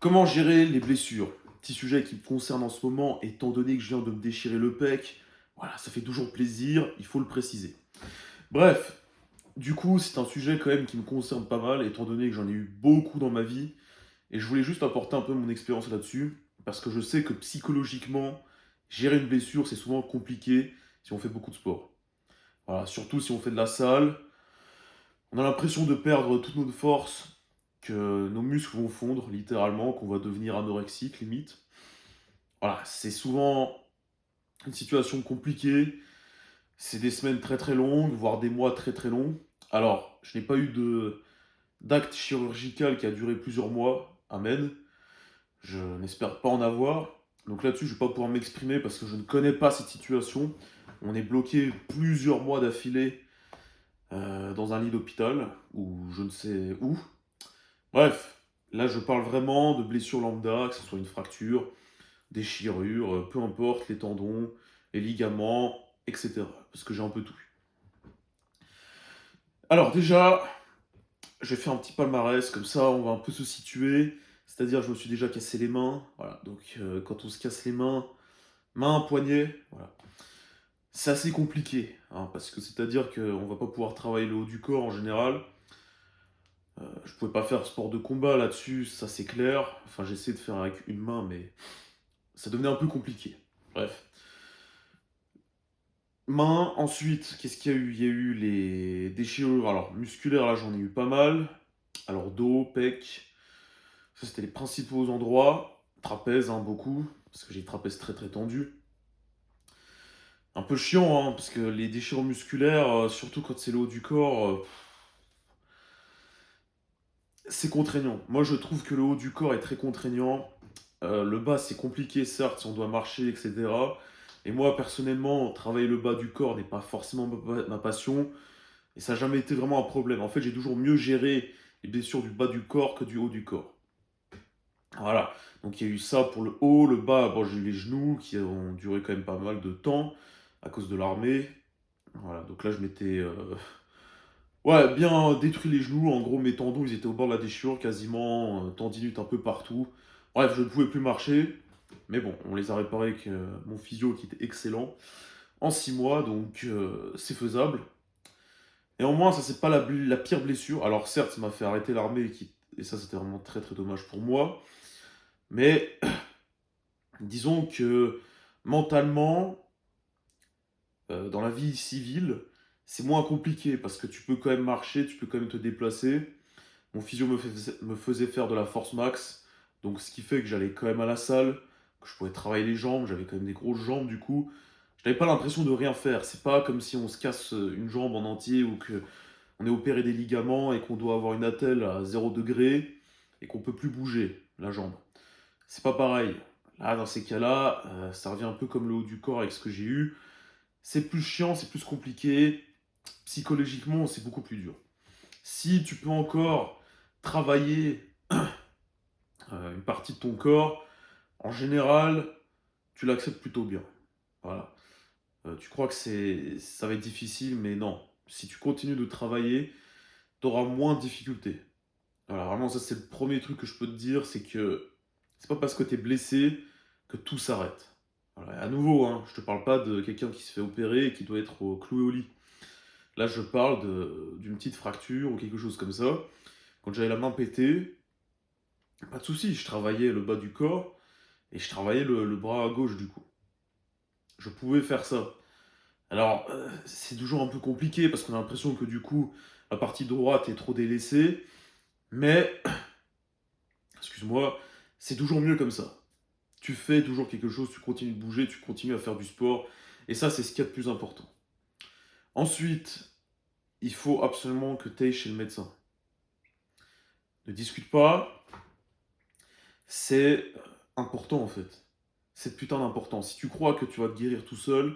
Comment gérer les blessures? Petit sujet qui me concerne en ce moment, étant donné que je viens de me déchirer le pec. Voilà, ça fait toujours plaisir, il faut le préciser. Bref, du coup, c'est un sujet quand même qui me concerne pas mal, étant donné que j'en ai eu beaucoup dans ma vie. Et je voulais juste apporter un peu mon expérience là-dessus, parce que je sais que psychologiquement, gérer une blessure, c'est souvent compliqué si on fait beaucoup de sport. Voilà, surtout si on fait de la salle, on a l'impression de perdre toute notre force, que nos muscles vont fondre littéralement, qu'on va devenir anorexique limite. Voilà, c'est souvent une situation compliquée, c'est des semaines très très longues, voire des mois très très longs. Alors, je n'ai pas eu de d'acte chirurgical qui a duré plusieurs mois, amen. Je n'espère pas en avoir. Donc là-dessus, je ne vais pas pouvoir m'exprimer parce que je ne connais pas cette situation. On est bloqué plusieurs mois d'affilée dans un lit d'hôpital, ou je ne sais où. Bref, là je parle vraiment de blessures lambda, que ce soit une fracture, déchirure, peu importe, les tendons, les ligaments, etc. Parce que j'ai un peu tout eu. Alors déjà, j'ai fait un petit palmarès, comme ça on va un peu se situer. C'est-à-dire, je me suis déjà cassé les mains. Voilà, donc quand on se casse les mains, main, poignet, voilà. C'est assez compliqué, hein, parce que c'est-à-dire qu'on va pas pouvoir travailler le haut du corps en général. Je pouvais pas faire sport de combat là-dessus, ça c'est clair. Enfin, j'ai essayé de faire avec une main, mais ça devenait un peu compliqué. Bref. Main, ensuite, qu'est-ce qu'il y a eu? Il y a eu les déchirures, alors musculaires, là j'en ai eu pas mal. Alors dos, pec, ça c'était les principaux endroits. Trapèze, hein, beaucoup, parce que j'ai le trapèze très très tendu. Un peu chiant, hein, parce que les déchirures musculaires, surtout quand c'est le haut du corps, c'est contraignant. Moi je trouve que le haut du corps est très contraignant. Le bas c'est compliqué, certes, si on doit marcher, etc. Et moi personnellement, travailler le bas du corps n'est pas forcément ma passion. Et ça n'a jamais été vraiment un problème. En fait, j'ai toujours mieux géré les blessures du bas du corps que du haut du corps. Voilà. Donc il y a eu ça pour le haut, le bas, bon, j'ai eu les genoux qui ont duré quand même pas mal de temps à cause de l'armée. Voilà, donc là je m'étais ouais, bien détruit les genoux. En gros, mes tendons ils étaient au bord de la déchirure, quasiment tendinite un peu partout. Bref, je ne pouvais plus marcher. Mais bon, on les a réparés avec mon physio qui était excellent en 6 mois, donc c'est faisable. Néanmoins, ça, c'est pas la pire blessure. Alors, certes, ça m'a fait arrêter l'armée, et ça, c'était vraiment très très dommage pour moi. Mais disons que mentalement, dans la vie civile, c'est moins compliqué parce que tu peux quand même marcher, tu peux quand même te déplacer. Mon physio me faisait faire de la force max, donc ce qui fait que j'allais quand même à la salle, que je pouvais travailler les jambes, j'avais quand même des grosses jambes du coup. Je n'avais pas l'impression de rien faire. C'est pas comme si on se casse une jambe en entier ou que on est opéré des ligaments et qu'on doit avoir une attelle à 0 degré et qu'on peut plus bouger la jambe. C'est pas pareil. Là, dans ces cas-là, ça revient un peu comme le haut du corps avec ce que j'ai eu. C'est plus chiant, c'est plus compliqué. Psychologiquement, c'est beaucoup plus dur. Si tu peux encore travailler une partie de ton corps, en général, tu l'acceptes plutôt bien. Voilà. Tu crois que ça va être difficile, mais non. Si tu continues de travailler, tu auras moins de difficultés. Voilà, vraiment, ça, c'est le premier truc que je peux te dire, c'est que c'est pas parce que tu es blessé que tout s'arrête. Voilà, et à nouveau, hein, je te parle pas de quelqu'un qui se fait opérer et qui doit être cloué au lit. Là, je parle d'une petite fracture ou quelque chose comme ça. Quand j'avais la main pétée, pas de souci, je travaillais le bas du corps et je travaillais le bras à gauche du coup. Je pouvais faire ça. Alors, c'est toujours un peu compliqué parce qu'on a l'impression que du coup, la partie droite est trop délaissée, mais, excuse-moi, c'est toujours mieux comme ça. Tu fais toujours quelque chose, tu continues de bouger, tu continues à faire du sport, et ça, c'est ce qu'il y a de plus important. Ensuite, il faut absolument que tu ailles chez le médecin. Ne discute pas, c'est important en fait. C'est putain d'important. Si tu crois que tu vas te guérir tout seul,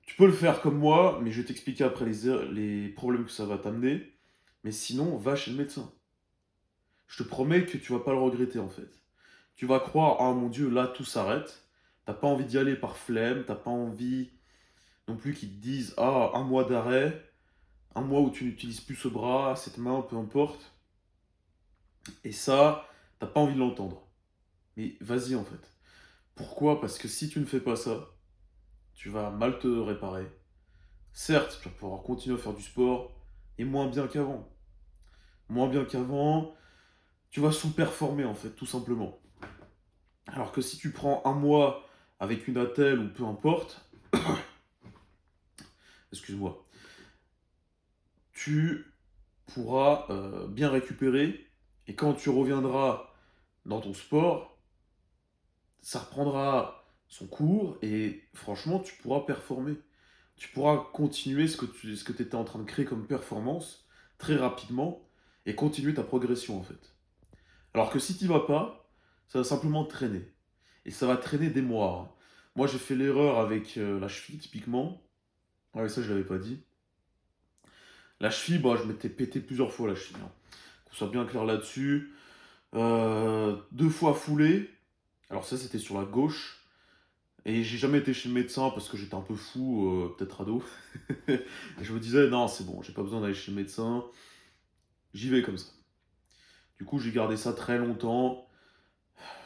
tu peux le faire comme moi, mais je vais t'expliquer après les problèmes que ça va t'amener. Mais sinon, va chez le médecin. Je te promets que tu vas pas le regretter en fait. Tu vas croire, ah mon Dieu, là tout s'arrête. T'as pas envie d'y aller par flemme, t'as pas envie non plus qu'ils te disent, ah, un mois d'arrêt, un mois où tu n'utilises plus ce bras, cette main, peu importe. Et ça, t'as pas envie de l'entendre. Mais vas-y en fait. Pourquoi? Parce que si tu ne fais pas ça, tu vas mal te réparer. Certes, tu vas pouvoir continuer à faire du sport, et moins bien qu'avant. Moins bien qu'avant, tu vas sous-performer en fait, tout simplement. Alors que si tu prends un mois avec une attelle ou peu importe, excuse-moi, tu pourras bien récupérer, et quand tu reviendras dans ton sport, ça reprendra son cours, et franchement, tu pourras performer. Tu pourras continuer ce que tu étais en train de créer comme performance très rapidement, et continuer ta progression en fait. Alors que si tu vas pas, ça va simplement traîner. Et ça va traîner des mois, hein. Moi, j'ai fait l'erreur avec la cheville, typiquement. Ah ouais, ça, je l'avais pas dit. La cheville, bah, je m'étais pété plusieurs fois la cheville, hein. Qu'on soit bien clair là-dessus. Deux fois foulé. Alors ça, c'était sur la gauche. Et j'ai jamais été chez le médecin parce que j'étais un peu fou, peut-être ado. Et je me disais, non, c'est bon, j'ai pas besoin d'aller chez le médecin. J'y vais comme ça. Du coup, j'ai gardé ça très longtemps.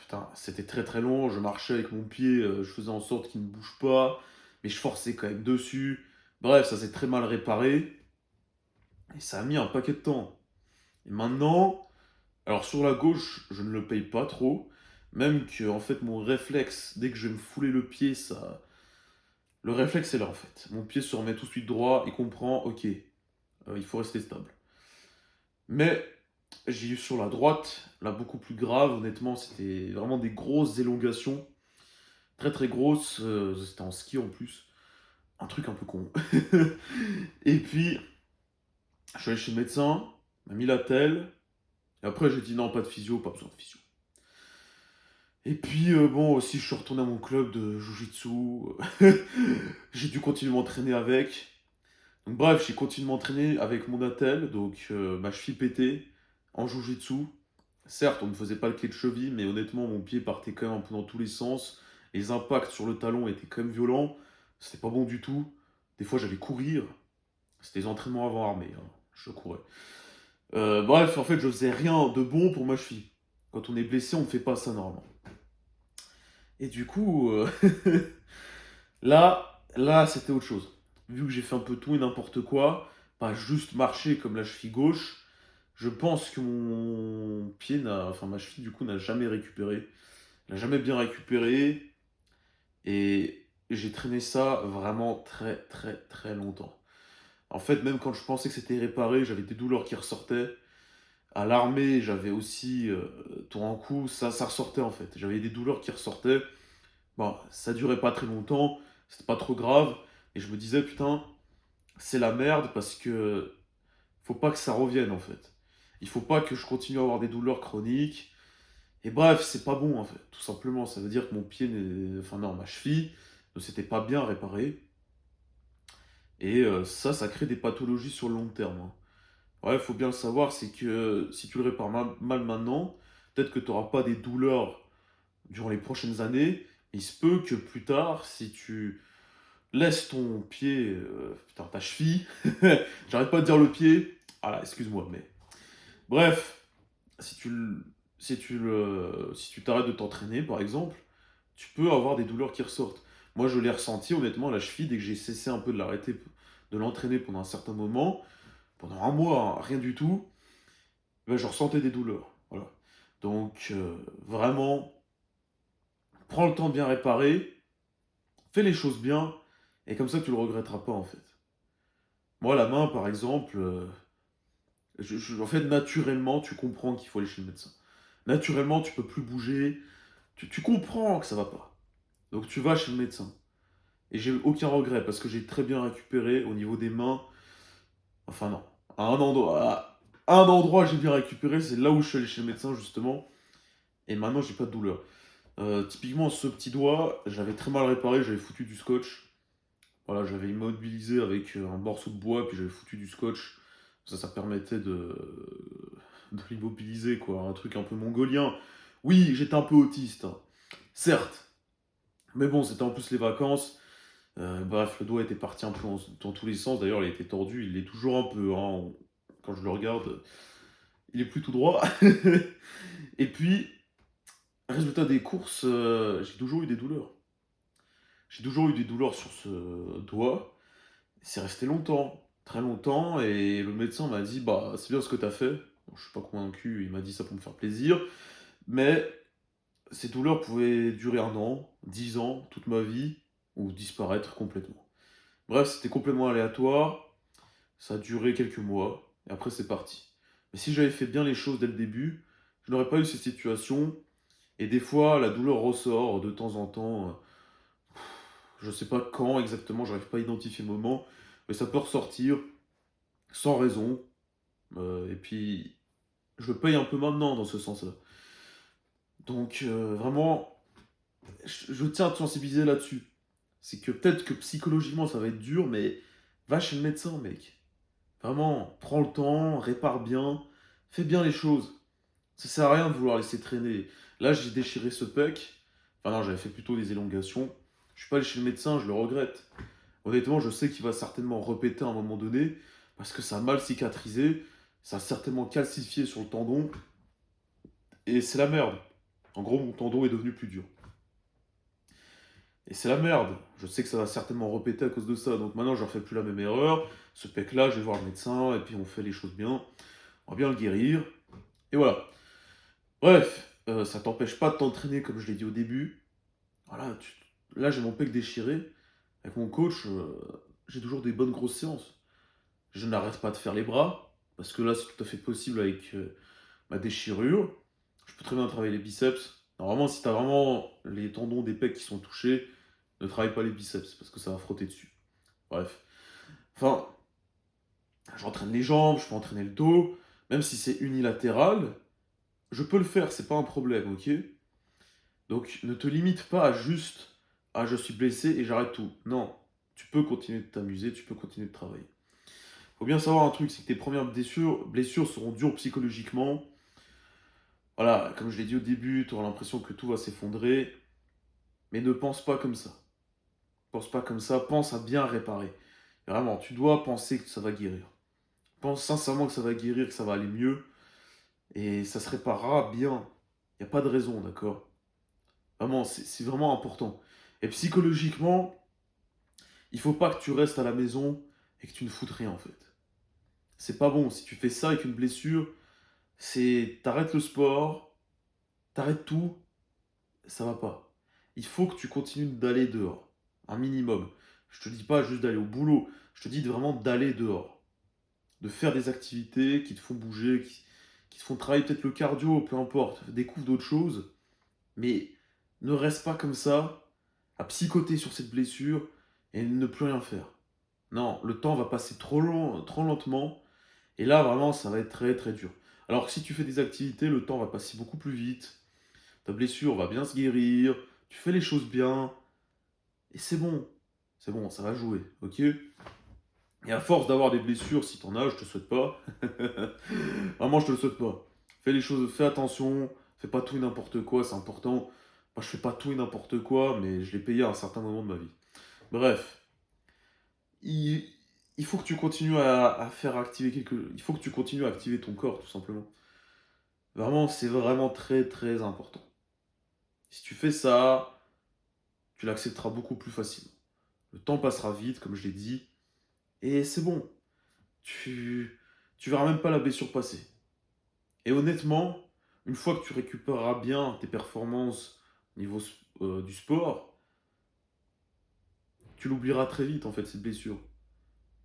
Putain, c'était très très long. Je marchais avec mon pied, je faisais en sorte qu'il ne bouge pas. Mais je forçais quand même dessus. Bref, ça s'est très mal réparé. Et ça a mis un paquet de temps. Et maintenant, alors sur la gauche, je ne le paye pas trop. Même que en fait mon réflexe, dès que je vais me fouler le pied, ça. Le réflexe est là en fait. Mon pied se remet tout de suite droit et comprend, ok, il faut rester stable. Mais j'ai eu sur la droite, là beaucoup plus grave, honnêtement, c'était vraiment des grosses élongations. Très très grosses, c'était en ski en plus. Un truc un peu con. Et puis, je suis allé chez le médecin, il m'a mis la telle. Et après j'ai dit non, pas de physio, pas besoin de physio. Et puis, bon, aussi, je suis retourné à mon club de Jiu-Jitsu. J'ai dû continuer à m'entraîner avec. Donc, bref, j'ai continué à m'entraîner avec mon attel, donc ma cheville pétée, en Jiu-Jitsu. Certes, on ne faisait pas le clé de cheville, mais honnêtement, mon pied partait quand même un peu dans tous les sens. Les impacts sur le talon étaient quand même violents. C'était pas bon du tout. Des fois, j'allais courir. C'était les entraînements avant armée, hein. Je courais. Bref, en fait, je faisais rien de bon pour ma cheville. Quand on est blessé, on ne fait pas ça normalement. Et du coup, là, c'était autre chose. Vu que j'ai fait un peu tout et n'importe quoi, pas juste marcher comme la cheville gauche, je pense que mon pied n'a, enfin ma cheville du coup n'a jamais récupéré, n'a jamais bien récupéré, et j'ai traîné ça vraiment très très très longtemps. En fait, même quand je pensais que c'était réparé, j'avais des douleurs qui ressortaient. À l'armée, j'avais aussi tout un coup, ça ressortait en fait. J'avais des douleurs qui ressortaient. Bon, ça durait pas très longtemps, c'était pas trop grave, et je me disais, putain, c'est la merde parce que faut pas que ça revienne en fait. Il faut pas que je continue à avoir des douleurs chroniques. Et bref, c'est pas bon en fait, tout simplement. Ça veut dire que mon pied, enfin non, ma cheville ne s'était pas bien réparée. Et ça crée des pathologies sur le long terme, hein. Ouais, faut bien le savoir, c'est que si tu le répares mal maintenant, peut-être que tu n'auras pas des douleurs durant les prochaines années. Il se peut que plus tard, si tu laisses ton pied, putain, ta cheville, j'arrête pas de dire le pied, ah là, excuse-moi, mais bref, si tu le- si tu t'arrêtes de t'entraîner, par exemple, tu peux avoir des douleurs qui ressortent. Moi, je l'ai ressenti, honnêtement, la cheville, dès que j'ai cessé un peu de l'arrêter, de l'entraîner pendant un certain moment, pendant un mois, hein, rien du tout, ben, je ressentais des douleurs. Voilà. Donc, vraiment, prends le temps de bien réparer, fais les choses bien, et comme ça, tu le regretteras pas, en fait. Moi, la main, par exemple, en fait, naturellement, tu comprends qu'il faut aller chez le médecin. Naturellement, tu peux plus bouger, tu comprends que ça va pas. Donc, tu vas chez le médecin. Et j'ai aucun regret, parce que j'ai très bien récupéré au niveau des mains. Enfin, non. À un endroit, j'ai bien récupéré, c'est là où je suis allé chez le médecin, justement. Et maintenant, j'ai pas de douleur. Typiquement, ce petit doigt, j'avais très mal réparé, j'avais foutu du scotch. Voilà, j'avais immobilisé avec un morceau de bois, puis j'avais foutu du scotch. Ça permettait de l'immobiliser, quoi. Un truc un peu mongolien. Oui, j'étais un peu autiste, hein. Certes. Mais bon, c'était en plus les vacances. Bref, le doigt était parti un peu dans tous les sens. D'ailleurs, il était tordu. Il l'est toujours un peu, hein. Quand je le regarde, il est plus tout droit. Et puis, Résultat des courses, j'ai toujours eu des douleurs. J'ai toujours eu des douleurs sur ce doigt. C'est resté longtemps, très longtemps et le médecin m'a dit: «Bah, c'est bien ce que tu as fait». Bon, je suis pas convaincu, il m'a dit ça pour me faire plaisir, mais ces douleurs pouvaient durer 1 an, 10 ans, toute ma vie ou disparaître complètement. Bref, c'était complètement aléatoire, ça a duré quelques mois et après c'est parti. Mais si j'avais fait bien les choses dès le début, je n'aurais pas eu cette situation et des fois la douleur ressort de temps en temps, je sais pas quand exactement, j'arrive pas à identifier le moment, mais ça peut ressortir sans raison, et puis je le paye un peu maintenant dans ce sens-là. Donc vraiment, je tiens à te sensibiliser là-dessus. C'est que peut-être que psychologiquement ça va être dur, mais va chez le médecin, mec. Vraiment, prends le temps, répare bien, fais bien les choses. Ça sert à rien de vouloir laisser traîner. Là, j'ai déchiré ce pec. Enfin non, j'avais fait plutôt des élongations. Je suis pas allé chez le médecin, je le regrette. Honnêtement, je sais qu'il va certainement répéter à un moment donné, parce que ça a mal cicatrisé, ça a certainement calcifié sur le tendon, et c'est la merde. En gros, mon tendon est devenu plus dur. Et c'est la merde. Je sais que ça va certainement répéter à cause de ça. Donc maintenant, je ne refais plus la même erreur. Ce pec-là, je vais voir le médecin, et puis on fait les choses bien. On va bien le guérir. Et voilà. Bref, ça t'empêche pas de t'entraîner, comme je l'ai dit au début. Voilà, là, j'ai mon pec déchiré. Avec mon coach, j'ai toujours des bonnes grosses séances. Je n'arrête pas de faire les bras, parce que là, c'est tout à fait possible avec ma déchirure. Je peux très bien travailler les biceps. Normalement, si tu as vraiment les tendons des pecs qui sont touchés, ne travaille pas les biceps, parce que ça va frotter dessus. Bref. Enfin, j'entraîne les jambes, je peux entraîner le dos, même si c'est unilatéral, je peux le faire, c'est pas un problème, ok? Donc ne te limite pas à juste «Ah, je suis blessé et j'arrête tout». Non, tu peux continuer de t'amuser, tu peux continuer de travailler. Faut bien savoir un truc, c'est que tes premières blessures seront dures psychologiquement. Voilà, comme je l'ai dit au début, tu auras l'impression que tout va s'effondrer, mais ne pense pas comme ça. Pense pas comme ça, pense à bien réparer. Vraiment, tu dois penser que ça va guérir. Pense sincèrement que ça va guérir, que ça va aller mieux, et ça se réparera bien. Il n'y a pas de raison, d'accord? Vraiment, c'est vraiment important. Et psychologiquement, il faut pas que tu restes à la maison et que tu ne foutes rien en fait. C'est pas bon. Si tu fais ça avec une blessure, c'est t'arrêtes le sport, t'arrêtes tout, ça va pas. Il faut que tu continues d'aller dehors, un minimum. Je te dis pas juste d'aller au boulot, je te dis vraiment d'aller dehors, de faire des activités qui te font bouger, qui te font travailler peut-être le cardio, peu importe, découvre d'autres choses, mais ne reste pas comme ça, à psychoter sur cette blessure et ne plus rien faire. Non, le temps va passer trop long, trop lentement, et là vraiment ça va être très très dur. Alors que si tu fais des activités, le temps va passer beaucoup plus vite, ta blessure va bien se guérir, tu fais les choses bien, et c'est bon, ça va jouer, ok? Et à force d'avoir des blessures, si t'en as, je te souhaite pas, vraiment je te le souhaite pas. Fais les choses, fais attention, fais pas tout et n'importe quoi, c'est important. Moi je fais pas tout et n'importe quoi, mais je l'ai payé à un certain moment de ma vie. Bref, il, il faut que tu continues à faire activer quelque... Il faut que tu continues à activer ton corps, tout simplement. Vraiment, c'est vraiment très très important. Si tu fais ça, tu l'accepteras beaucoup plus facilement. Le temps passera vite, comme je l'ai dit, et c'est bon. Tu, tu verras même pas la blessure passer. Et honnêtement, une fois que tu récupéreras bien tes performances au niveau du sport, tu l'oublieras très vite en fait, cette blessure.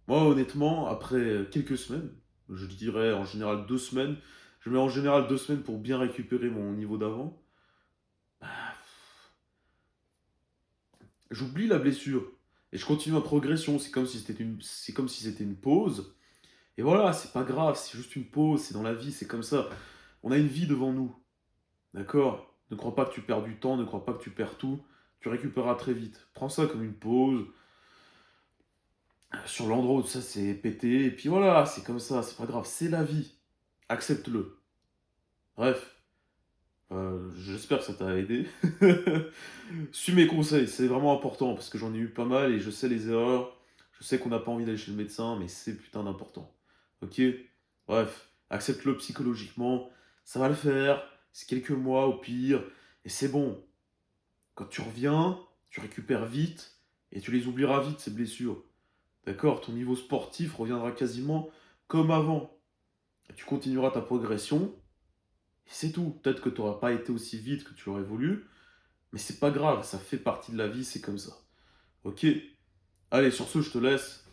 Moi, honnêtement, après quelques semaines, je dirais en général 2 semaines, je mets en général 2 semaines pour bien récupérer mon niveau d'avant, bah, j'oublie la blessure. Et je continue ma progression. C'est comme si c'était une pause. Et voilà, c'est pas grave, c'est juste une pause, c'est dans la vie, c'est comme ça. On a une vie devant nous, d'accord? Ne crois pas que tu perds du temps, ne crois pas que tu perds tout. Tu récupéreras très vite. Prends ça comme une pause. Sur l'endroit où ça s'est pété, et puis voilà, c'est comme ça, c'est pas grave, c'est la vie. Accepte-le. Bref, j'espère que ça t'a aidé. Suis mes conseils, c'est vraiment important parce que j'en ai eu pas mal et je sais les erreurs. Je sais qu'on n'a pas envie d'aller chez le médecin, mais c'est putain d'important. Ok? Bref, accepte-le psychologiquement, ça va le faire. C'est quelques mois au pire. Et c'est bon. Quand tu reviens, tu récupères vite et tu les oublieras vite, ces blessures. D'accord? Ton niveau sportif reviendra quasiment comme avant. Et tu continueras ta progression et c'est tout. Peut-être que tu n'auras pas été aussi vite que tu l'aurais voulu, mais c'est pas grave, ça fait partie de la vie, c'est comme ça. Ok? Allez, sur ce, je te laisse.